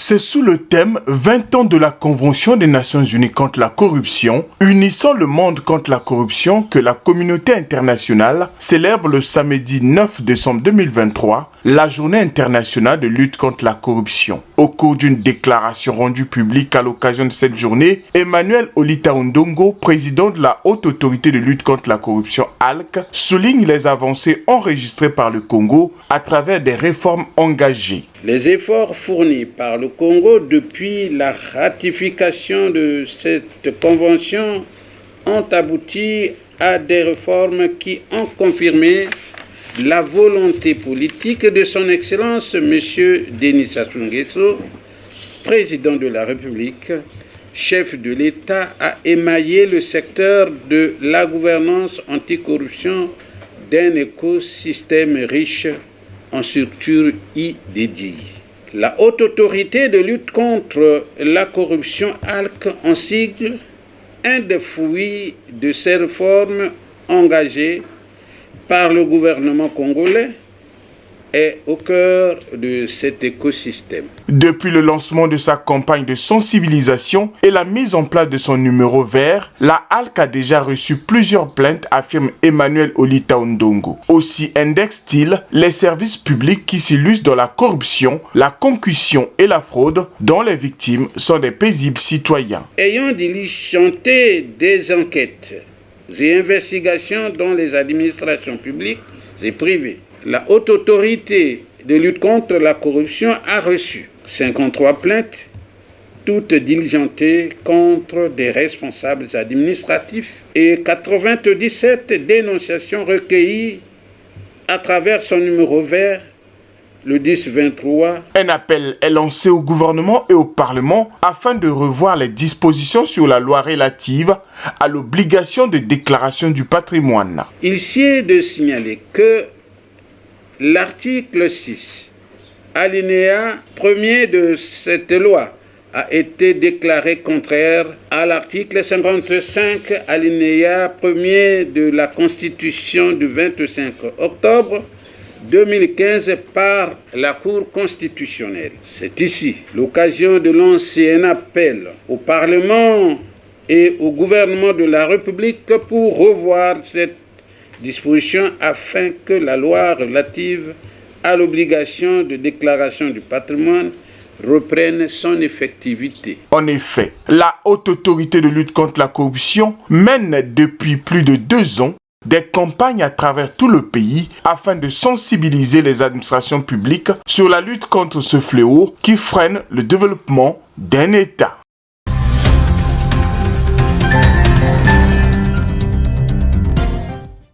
C'est sous le thème 20 ans de la Convention des Nations Unies contre la corruption, unissant le monde contre la corruption que la communauté internationale célèbre le samedi 9 décembre 2023 la journée internationale de lutte contre la corruption. Au cours d'une déclaration rendue publique à l'occasion de cette journée, Emmanuel Olita Ondongo, président de la Haute Autorité de lutte contre la corruption ALC, souligne les avancées enregistrées par le Congo à travers des réformes engagées. Les efforts fournis par le Congo depuis la ratification de cette convention ont abouti à des réformes qui ont confirmé la volonté politique de son Excellence M. Denis Sassou Nguesso, président de la République, chef de l'État, à émailler le secteur de la gouvernance anticorruption d'un écosystème riche en structures y dédiées. La Haute Autorité de lutte contre la corruption ALC en sigle, un des fruits de ces réformes engagées par le gouvernement congolais, est au cœur de cet écosystème. Depuis le lancement de sa campagne de sensibilisation et la mise en place de son numéro vert, la ALC a déjà reçu plusieurs plaintes, affirme Emmanuel Olita Ondongo. Aussi indexe-t-il les services publics qui s'illustrent dans la corruption, la concussion et la fraude, dont les victimes sont des paisibles citoyens. Ayant diligenté des enquêtes et investigations dans les administrations publiques et privées, la Haute Autorité de lutte contre la corruption a reçu 53 plaintes, toutes diligentées contre des responsables administratifs et 97 dénonciations recueillies à travers son numéro vert, le 10-23. Un appel est lancé au gouvernement et au Parlement afin de revoir les dispositions sur la loi relative à l'obligation de déclaration du patrimoine. Il sied de signaler que l'article 6, alinéa 1er de cette loi, a été déclaré contraire à l'article 55, alinéa 1er de la Constitution du 25 octobre 2015 par la Cour constitutionnelle. C'est ici l'occasion de lancer un appel au Parlement et au gouvernement de la République pour revoir cette disposition afin que la loi relative à l'obligation de déclaration du patrimoine reprenne son effectivité. En effet, la Haute Autorité de lutte contre la corruption mène depuis plus de 2 ans des campagnes à travers tout le pays afin de sensibiliser les administrations publiques sur la lutte contre ce fléau qui freine le développement d'un État.